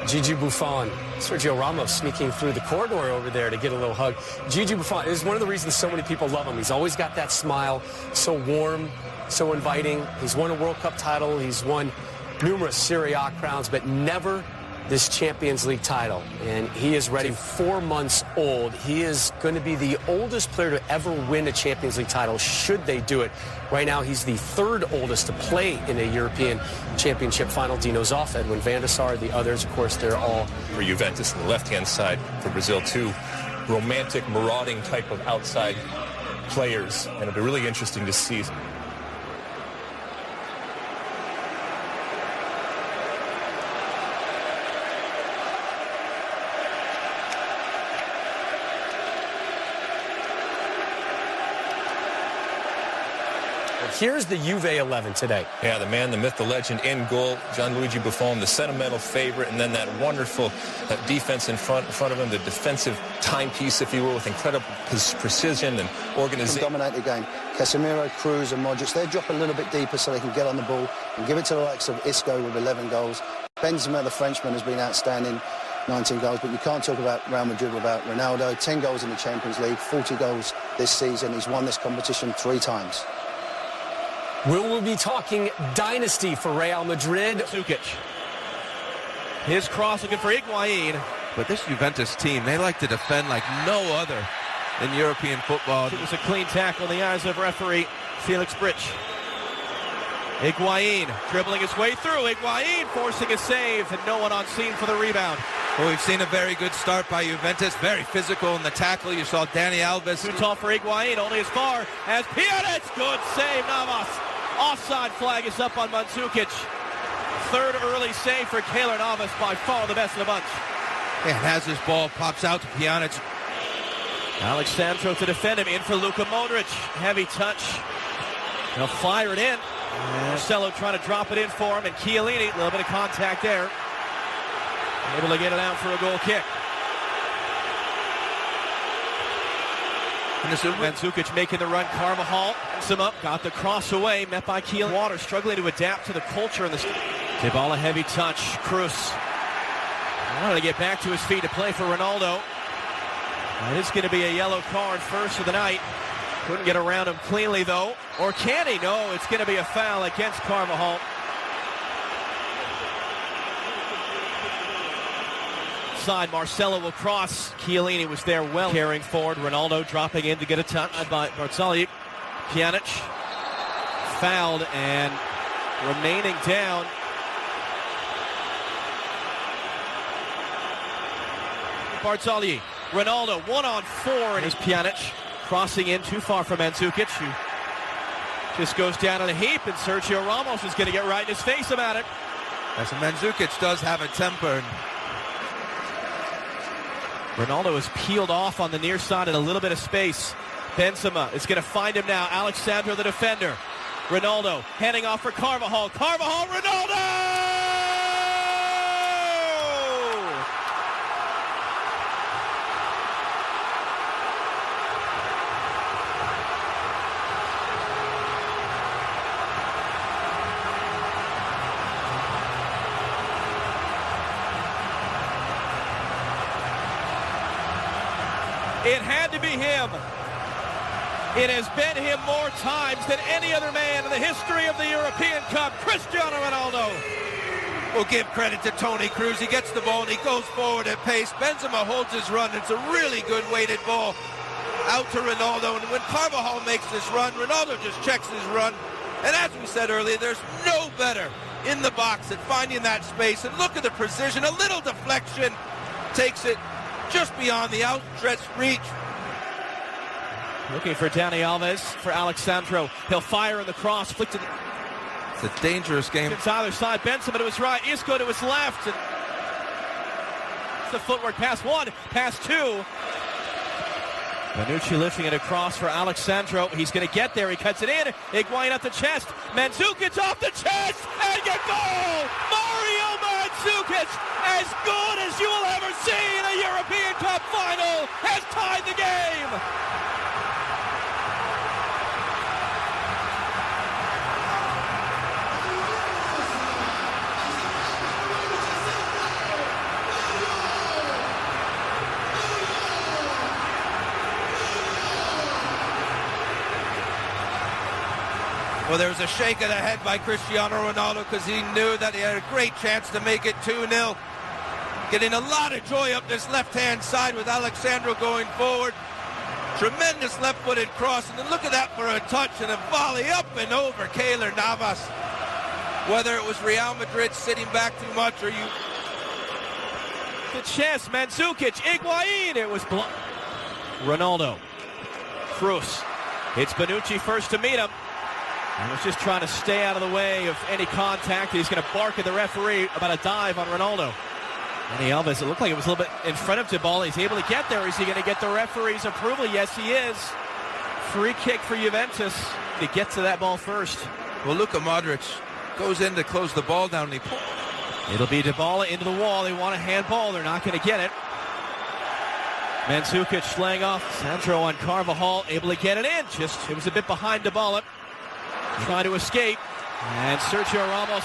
Gigi Buffon. Sergio Ramos sneaking through the corridor over there to get a little hug. Gigi Buffon is one of the reasons so many people love him. He's always got that smile, so warm, so inviting. He's won a World Cup title. He's won numerous Serie A crowns, but never this Champions League title. And he is ready. 4 months old. He is going to be the oldest player to ever win a Champions League title, should they do it. Right now, he's the third oldest to play in a European Championship final. Dino's off. Edwin van der Sar, the others, of course, they're all. For Juventus on the left-hand side, for Brazil, two romantic, marauding type of outside players. And it'll be really interesting to see. Here's the Juve 11 today. Yeah, the man, the myth, the legend in goal, Gianluigi Buffon, the sentimental favorite, and then that wonderful defense in front of him, the defensive timepiece, if you will, with incredible precision and organization. Dominate the game. Casemiro, Cruz, and Modric, they drop a little bit deeper so they can get on the ball and give it to the likes of Isco with 11 goals. Benzema, the Frenchman, has been outstanding, 19 goals, but you can't talk about Real Madrid without Ronaldo. 10 goals in the Champions League, 40 goals this season. He's won this competition 3 times. We'll be talking dynasty for Real Madrid. Mandzukic. His cross looking for Higuain. But this Juventus team, they like to defend like no other in European football. It was a clean tackle in the eyes of referee Felix Brych. Higuain dribbling his way through. Higuain forcing a save and no one on scene for the rebound. Well, we've seen a very good start by Juventus. Very physical in the tackle. You saw Dani Alves. Too tall for Higuain, only as far as Pjanic. Good save, Navas. Offside flag is up on Mandzukic. Third early save for Keylor Navas, by far the best of the bunch. And as this ball pops out to Pjanic. Alex Sandro to defend him, in for Luka Modric. Heavy touch. He'll fire it in. Marcelo trying to drop it in for him, and Chiellini, a little bit of contact there. Able to get it out for a goal kick. Mandzukic making the run. Carvajal him up, got the cross away, met by Keylor. Water struggling to adapt to the culture in this. Dybala, heavy touch. Cruz wanted to get back to his feet to play for Ronaldo. That is going to be a yellow card first of the night. Couldn't get around him cleanly though. Or can he? No, it's going to be a foul against Carvajal. Side, Marcelo will cross. Chiellini was there well, carrying forward. Ronaldo dropping in to get a touch by Barzagli. Pjanic fouled and remaining down. Barzagli, Ronaldo 1-on-4, and his Pjanic crossing in too far from Mandzukic, who just goes down in a heap, and Sergio Ramos is going to get right in his face about it. As Mandzukic does have a temper. Ronaldo is peeled off on the near side in a little bit of space. Benzema is going to find him now. Alex Sandro, the defender. Ronaldo handing off for Carvajal. Carvajal, Ronaldo! It had to be him. It has been him more times than any other man in the history of the European Cup. Cristiano Ronaldo. We'll give credit to Toni Kroos. He gets the ball and he goes forward at pace. Benzema holds his run. It's a really good weighted ball out to Ronaldo. And when Carvajal makes this run, Ronaldo just checks his run. And as we said earlier, there's no better in the box at finding that space. And look at the precision. A little deflection takes it just beyond the outstretched reach. Looking for Dani Alves, for Alex Sandro. He'll fire in the cross, flick to the... It's a dangerous game. It's either side. Benzema to his right, Isco to his left. And it's the footwork, pass 1, pass 2. Bonucci lifting it across for Alex Sandro. He's going to get there, he cuts it in. Higuain up the chest. Mandzukic off the chest, and a goal! Mario Mandzukic, as good as you will ever see in a European Cup final, has tied the game! Well, there was a shake of the head by Cristiano Ronaldo because he knew that he had a great chance to make it 2-0. Getting a lot of joy up this left-hand side with Alexandro going forward. Tremendous left-footed cross, and then look at that for a touch and a volley up and over Keylor Navas. Whether it was Real Madrid sitting back too much or you... The chest, Mandzukic, Higuain, it was blocked. Ronaldo, Cruz, it's Bonucci first to meet him. He was just trying to stay out of the way of any contact. He's going to bark at the referee about a dive on Ronaldo. Dani Alves, it looked like it was a little bit in front of Dybala. He's able to get there. Is he going to get the referee's approval? Yes, he is. Free kick for Juventus to get to that ball first. Well, Luka Modric goes in to close the ball down. And It'll be Dybala into the wall. They want a handball. They're not going to get it. Mandzukic slaying off. Sandro on Carvajal, able to get it in. It was a bit behind Dybala. Trying to escape. And Sergio Ramos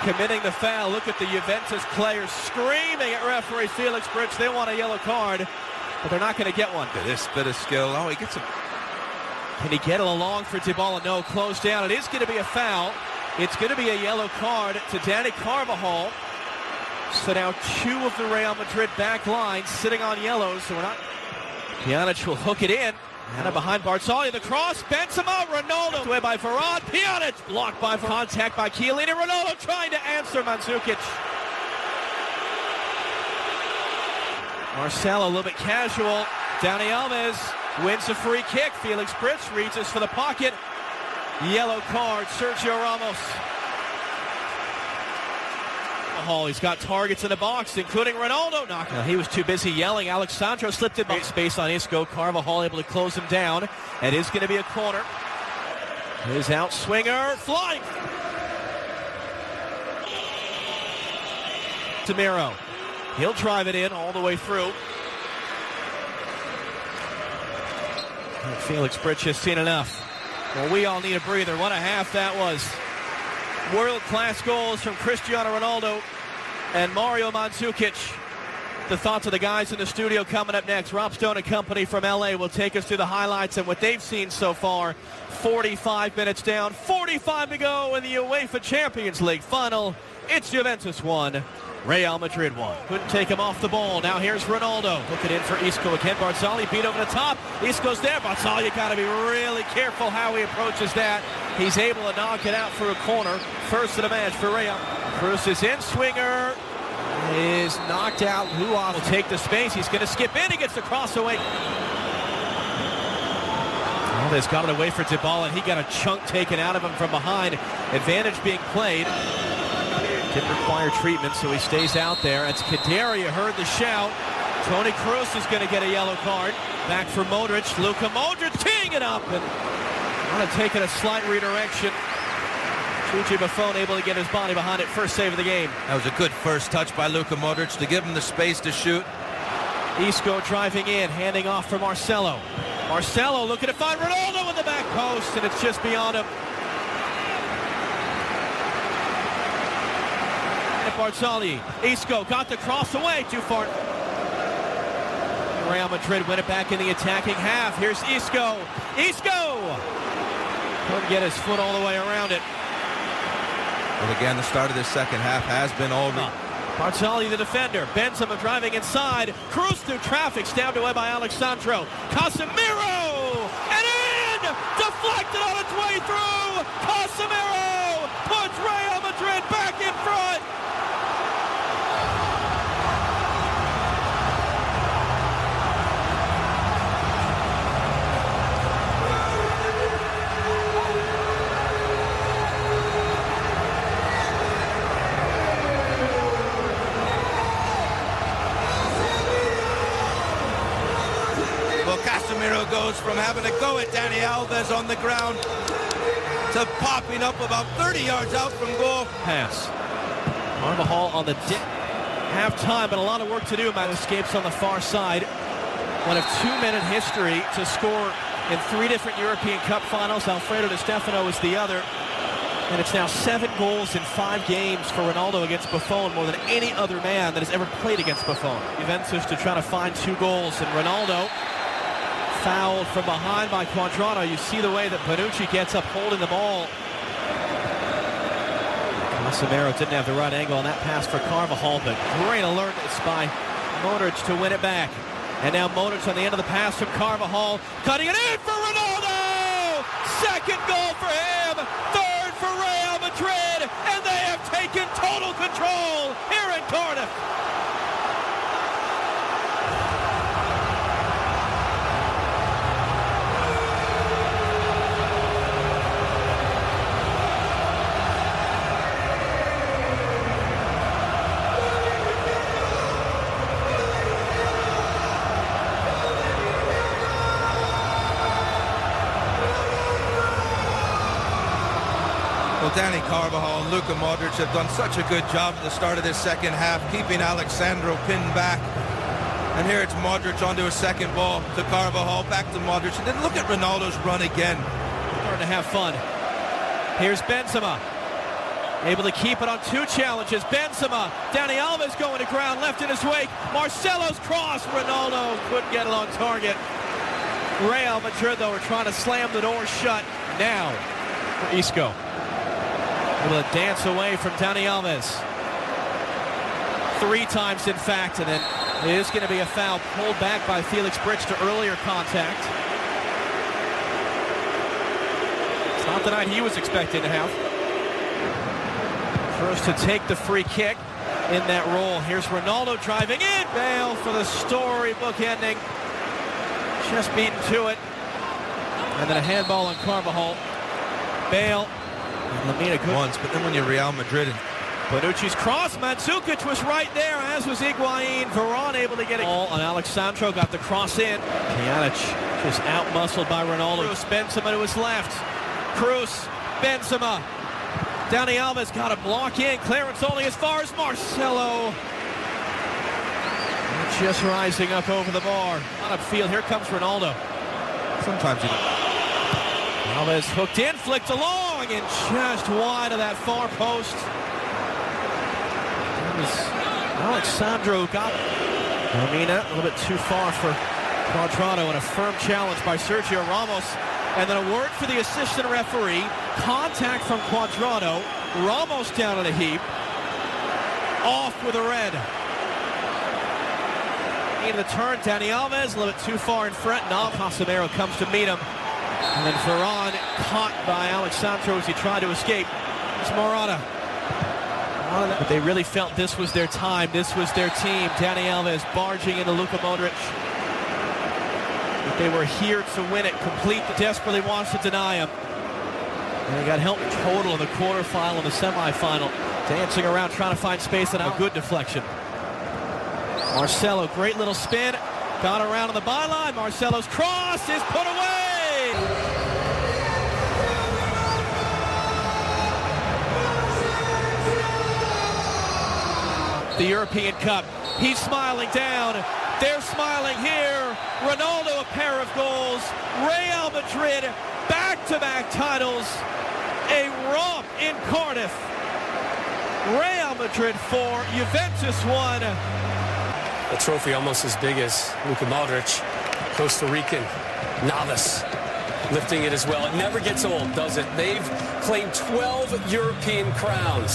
committing the foul. Look at the Juventus players screaming at referee Felix Brits. They want a yellow card, but they're not going to get one. This bit of skill. Oh, he gets a... Can he get it along for Dybala? No, closed down. It is going to be a foul. It's going to be a yellow card to Dani Carvajal. So now two of the Real Madrid back line sitting on yellows. So we're not... Pjanic will hook it in. And behind Barzagli, the cross, Benzema, Ronaldo, away by Varane, Pjanic, blocked by contact by Chiellini, Ronaldo trying to answer Mandzukic. Marcelo a little bit casual, Dani Alves wins a free kick, Felix Brits reaches for the pocket, yellow card, Sergio Ramos. He's got targets in the box, including Ronaldo. He was too busy yelling. Alexandro slipped in space on Isco. Carvajal able to close him down. It is going to be a corner. His outswinger flying. Tamiro. He'll drive it in all the way through. Felix Brits has seen enough. Well, we all need a breather. What a half that was. World-class goals from Cristiano Ronaldo and Mario Mandzukic. The thoughts of the guys in the studio coming up next. Rob Stone and company from LA will take us through the highlights and what they've seen so far. 45 minutes down, 45 to go in the UEFA Champions League final. It's Juventus 1, Real Madrid 1. Couldn't take him off the ball. Now here's Ronaldo. Hook it in for Isco again. Barzagli beat over the top. Isco's there. Barzagli got to be really careful how he approaches that. He's able to knock it out for a corner. First of the match for Real. Cruz is in. Swinger is knocked out. Luaf will take the space. He's going to skip in. He gets the cross away. Alves got it away for Dybala, and he got a chunk taken out of him from behind. Advantage being played. Didn't require treatment, so he stays out there. It's Kaderi. You heard the shout. Toni Kroos is going to get a yellow card. Back for Modric. Luka Modric teeing it up and kind of taking a slight redirection. Gigi Buffon able to get his body behind it. First save of the game. That was a good first touch by Luka Modric to give him the space to shoot. Isco driving in, handing off for Marcelo. Marcelo looking to find Ronaldo in the back post, and it's just beyond him. Barzagli, Isco got the cross away, too far. Real Madrid win it back in the attacking half. Here's Isco. Isco! Couldn't get his foot all the way around it. Well, again, the start of this second half has been over. Barzagli, the defender. Benzema driving inside. Cruz through traffic, stabbed away by Alexandro. Casemiro! And in! Deflected on its way through! Casemiro puts Real Madrid back in front! Casemiro goes from having to go at Dani Alves on the ground to popping up about 30 yards out from goal. Pass. Carvajal on the half-time, but a lot of work to do. Man escapes on the far side. One of 2-minute history to score in 3 different European Cup finals. Alfredo Di Stefano is the other. And it's now 7 goals in 5 games for Ronaldo against Buffon, more than any other man that has ever played against Buffon. Juventus to try to find 2 goals, and Ronaldo fouled from behind by Cuadrado. You see the way that Bonucci gets up holding the ball. Casemiro didn't have the right angle on that pass for Carvajal, but great alertness by Modric to win it back. And now Modric on the end of the pass from Carvajal, cutting it in for Ronaldo! Second goal for him, third for Real Madrid, and they have taken total control here in Cardiff. Well, Dani Carvajal and Luka Modric have done such a good job at the start of this second half, keeping Alexandro pinned back. And here it's Modric onto a second ball to Carvajal, back to Modric. And then look at Ronaldo's run again. Starting to have fun. Here's Benzema. Able to keep it on two challenges. Benzema, Dani Alves going to ground, left in his wake. Marcelo's cross. Ronaldo couldn't get it on target. Real Madrid, though, are trying to slam the door shut now for Isco. Able to dance away from Dani Alves. 3 times, in fact, and then it is going to be a foul pulled back by Felix Bridge to earlier contact. It's not the night he was expected to have. First to take the free kick in that role. Here's Ronaldo driving in. Bale for the storybook ending. Just beaten to it. And then a handball on Carvajal. Bale. Lamina good Once, but then when you're Real Madrid and Bonucci's cross, Mandzukic was right there, as was Higuain. Varane able to get it. Ball on Alexandro, got the cross in. Pjanic just out-muscled by Ronaldo. Benzema to his left. Cruz, Benzema. Dani Alves got a block in. Clearance only as far as Marcelo. Just rising up over the bar. On upfield, here comes Ronaldo. sometimes you don't. Alves hooked in, flicked along, and just wide of that far post. Alexandro got Lamina a little bit too far for Cuadrado, and a firm challenge by Sergio Ramos. And then a word for the assistant referee. Contact from Cuadrado. Ramos down in a heap. Off with a red. In the turn, Dani Alves a little bit too far in front. Now Casemiro comes to meet him. And then Varane caught by Alexandro as he tried to escape. It's Morata. But they really felt this was their time. This was their team. Dani Alves barging into Luka Modric. But they were here to win it. Complete desperately wants to deny him. And they got help total in the quarterfinal and the semifinal. Dancing around trying to find space and a good deflection. Marcelo, great little spin. Got around on the byline. Marcelo's cross is put away. The European Cup. He's smiling down. They're smiling here. Ronaldo, a pair of goals. Real Madrid, back-to-back titles. A romp in Cardiff. Real Madrid 4, Juventus 1. A trophy almost as big as Luka Modric. Costa Rican novice lifting it as well. It never gets old, does it? They've claimed 12 European crowns.